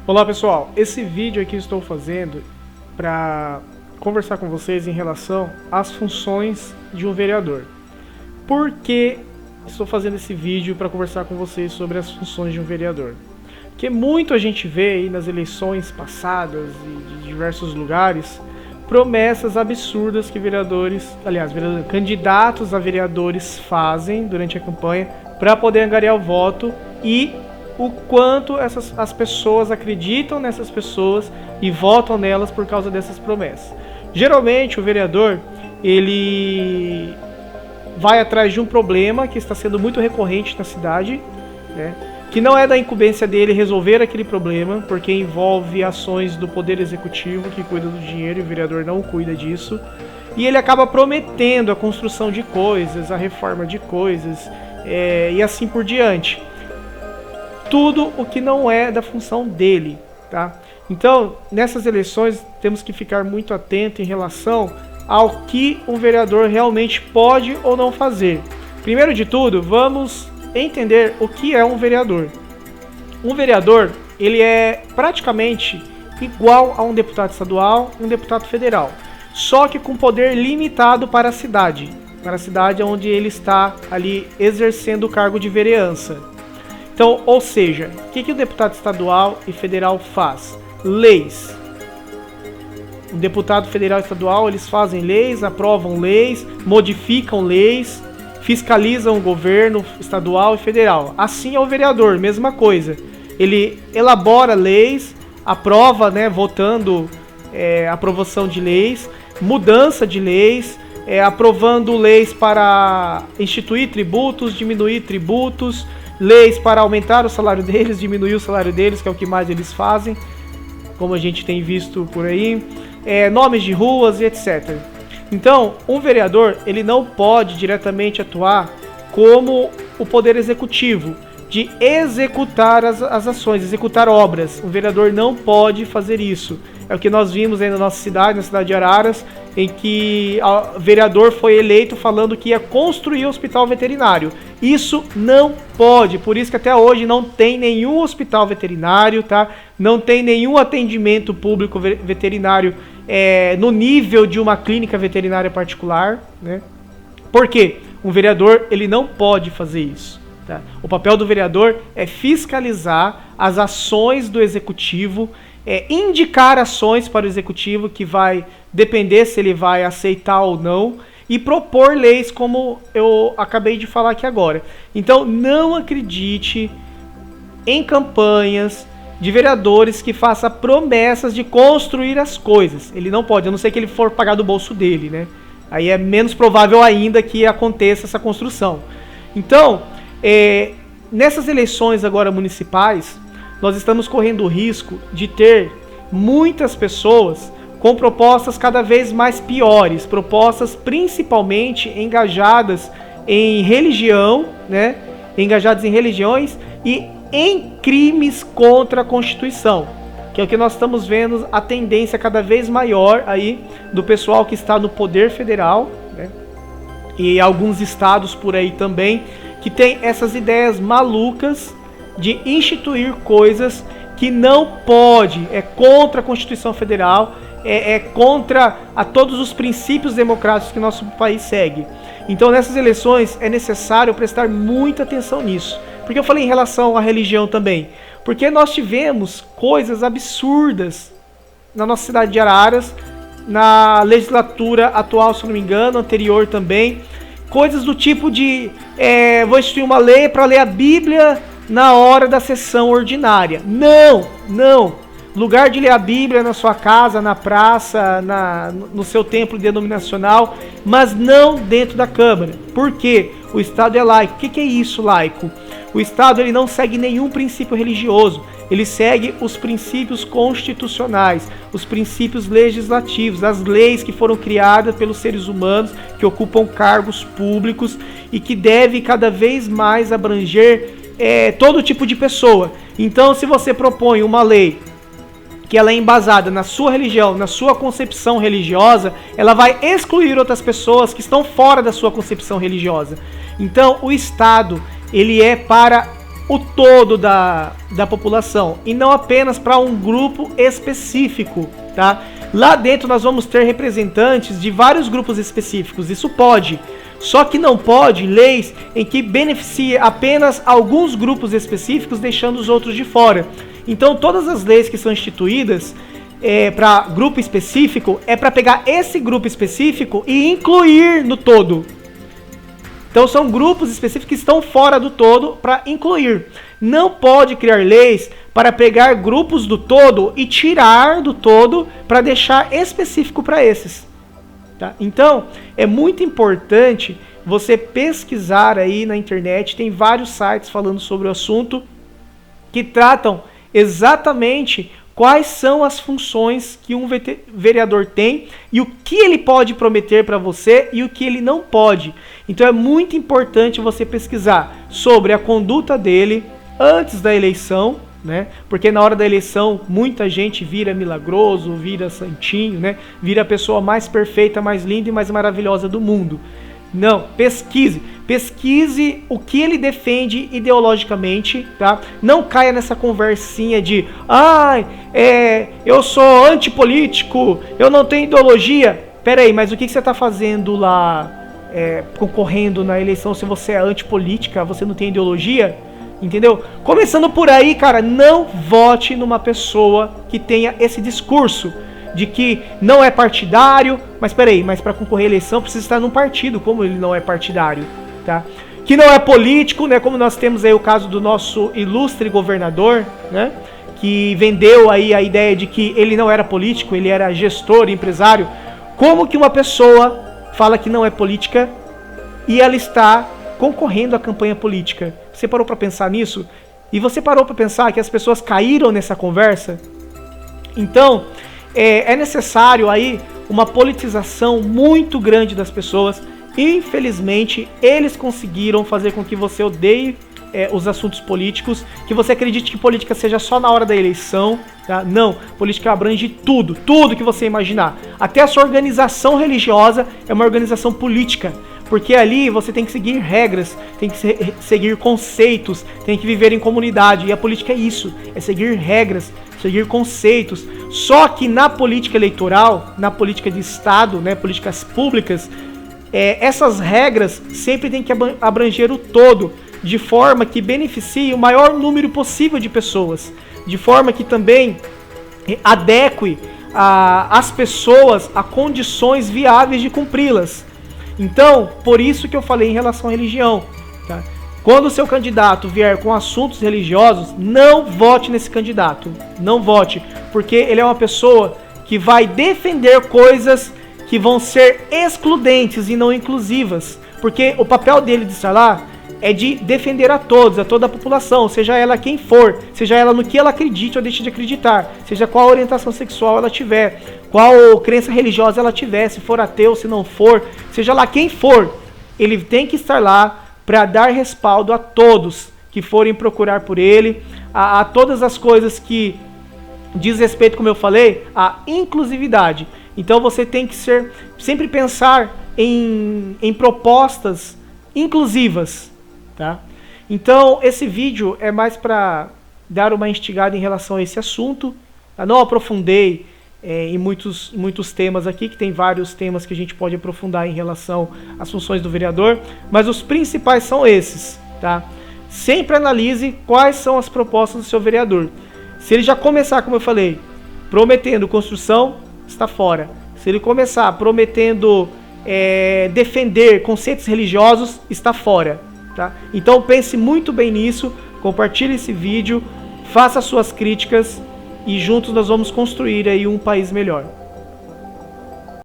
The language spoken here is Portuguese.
Olá pessoal, esse vídeo aqui eu estou fazendo para conversar com vocês em relação às funções de um vereador. Por que estou fazendo esse vídeo para conversar com vocês sobre as funções de um vereador? Porque muito a gente vê aí nas eleições passadas e de diversos lugares promessas absurdas que candidatos a vereadores fazem durante a campanha para poder angariar o voto e o quanto as pessoas acreditam nessas pessoas e votam nelas por causa dessas promessas. Geralmente o vereador ele vai atrás de um problema que está sendo muito recorrente na cidade, né? Que não é da incumbência dele resolver aquele problema, porque envolve ações do poder executivo que cuida do dinheiro e o vereador não cuida disso. E ele acaba prometendo a construção de coisas, a reforma de coisas e assim por diante. Tudo o que não é da função dele, tá? Então, nessas eleições, temos que ficar muito atento em relação ao que um vereador realmente pode ou não fazer. Primeiro de tudo, vamos entender o que é um vereador. Um vereador, ele é praticamente igual a um deputado estadual, um deputado federal, só que com poder limitado para a cidade onde ele está ali exercendo o cargo de vereança. Então, ou seja, o que o deputado estadual e federal faz? Leis. O deputado federal e estadual, eles fazem leis, aprovam leis, modificam leis, fiscalizam o governo estadual e federal. Assim é o vereador, mesma coisa. Ele elabora leis, aprova, votando aprovação de leis, mudança de leis, aprovando leis para instituir tributos, diminuir tributos, leis para aumentar o salário deles, diminuir o salário deles, que é o que mais eles fazem, como a gente tem visto por aí, nomes de ruas e etc. Então, um vereador, ele não pode diretamente atuar como o poder executivo, de executar as ações, executar obras. Um vereador não pode fazer isso. É o que nós vimos aí na nossa cidade, na cidade de Araras, em que o vereador foi eleito falando que ia construir um hospital veterinário. Isso não pode, por isso que até hoje não tem nenhum hospital veterinário, tá? Não tem nenhum atendimento público veterinário no nível de uma clínica veterinária particular, né? Por quê? Um vereador, ele não pode fazer isso, tá? O papel do vereador é fiscalizar as ações do executivo, indicar ações para o executivo que vai depender se ele vai aceitar ou não, e propor leis, como eu acabei de falar aqui agora. Então, não acredite em campanhas de vereadores que façam promessas de construir as coisas. Ele não pode, a não ser que ele for pagar do bolso dele, né? Aí é menos provável ainda que aconteça essa construção. Então, nessas eleições agora municipais, nós estamos correndo o risco de ter muitas pessoas com propostas cada vez mais piores, propostas principalmente engajadas em religião, né? Engajadas em religiões e em crimes contra a Constituição, que é o que nós estamos vendo, a tendência cada vez maior aí do pessoal que está no poder federal, né? E alguns estados por aí também, que tem essas ideias malucas de instituir coisas que não pode, é contra a Constituição Federal, é contra a todos os princípios democráticos que nosso país segue. Então, nessas eleições é necessário prestar muita atenção nisso. Porque eu falei em relação à religião também, porque nós tivemos coisas absurdas na nossa cidade de Araras, na legislatura atual, se não me engano, anterior também, coisas do tipo de vou instituir uma lei para ler a Bíblia na hora da sessão ordinária. Não! Lugar de ler a Bíblia na sua casa, na praça, no seu templo denominacional, mas não dentro da Câmara. Por quê? O Estado é laico. O que é isso, laico? O Estado, ele não segue nenhum princípio religioso. Ele segue os princípios constitucionais, os princípios legislativos, as leis que foram criadas pelos seres humanos que ocupam cargos públicos e que deve cada vez mais abranger todo tipo de pessoa. Então, se você propõe uma lei que ela é embasada na sua religião, na sua concepção religiosa, ela vai excluir outras pessoas que estão fora da sua concepção religiosa. Então, o Estado, ele é para o todo da população e não apenas para um grupo específico, tá? Lá dentro nós vamos ter representantes de vários grupos específicos, isso pode. Só que não pode leis em que beneficie apenas alguns grupos específicos, deixando os outros de fora. Então todas as leis que são instituídas para grupo específico é para pegar esse grupo específico e incluir no todo. Então são grupos específicos que estão fora do todo para incluir. Não pode criar leis para pegar grupos do todo e tirar do todo para deixar específico para esses. Tá? Então é muito importante você pesquisar aí na internet. Tem vários sites falando sobre o assunto que tratam exatamente quais são as funções que um vereador tem e o que ele pode prometer para você e o que ele não pode. Então é muito importante você pesquisar sobre a conduta dele antes da eleição, né? Porque na hora da eleição muita gente vira milagroso, vira santinho, né? Vira a pessoa mais perfeita, mais linda e mais maravilhosa do mundo. Não, pesquise o que ele defende ideologicamente, tá? Não caia nessa conversinha de eu sou antipolítico, eu não tenho ideologia. Pera aí, mas o que você tá fazendo lá concorrendo na eleição se você é antipolítica, você não tem ideologia? Entendeu? Começando por aí, cara, não vote numa pessoa que tenha esse discurso de que não é partidário, mas peraí, mas para concorrer à eleição precisa estar num partido, como ele não é partidário, tá? Que não é político, né? Como nós temos aí o caso do nosso ilustre governador, né? Que vendeu aí a ideia de que ele não era político, ele era gestor, empresário. Como que uma pessoa fala que não é política e ela está concorrendo à campanha política? Você parou para pensar nisso? E você parou para pensar que as pessoas caíram nessa conversa? Então é necessário aí uma politização muito grande das pessoas. Infelizmente, eles conseguiram fazer com que você odeie os assuntos políticos, que você acredite que política seja só na hora da eleição, tá? Não, política abrange tudo que você imaginar. Até a sua organização religiosa é uma organização política, porque ali você tem que seguir regras, tem que seguir conceitos, tem que viver em comunidade, e a política é isso, é seguir regras, seguir conceitos. Só que na política eleitoral, na política de Estado, né, políticas públicas, essas regras sempre tem que abranger o todo, de forma que beneficie o maior número possível de pessoas, de forma que também adeque as pessoas a condições viáveis de cumpri-las. Então, por isso que eu falei em relação à religião, tá? Quando o seu candidato vier com assuntos religiosos, não vote nesse candidato, não vote, porque ele é uma pessoa que vai defender coisas que vão ser excludentes e não inclusivas, porque o papel dele de estar lá é de defender a todos, a toda a população, seja ela quem for, seja ela no que ela acredite ou deixe de acreditar, seja qual orientação sexual ela tiver, qual crença religiosa ela tiver, se for ateu, se não for, seja lá quem for, ele tem que estar lá para dar respaldo a todos que forem procurar por ele, a todas as coisas que diz respeito, como eu falei, à inclusividade. Então você tem que sempre pensar em propostas inclusivas, tá? Então esse vídeo é mais para dar uma instigada em relação a esse assunto. Eu não aprofundei em muitos temas aqui, que tem vários temas que a gente pode aprofundar em relação às funções do vereador, mas os principais são esses, tá? Sempre analise quais são as propostas do seu vereador. Se ele já começar, como eu falei, prometendo construção, está fora. Se ele começar prometendo defender conceitos religiosos, está fora, tá? Então pense muito bem nisso, compartilhe esse vídeo, faça suas críticas e juntos nós vamos construir aí um país melhor.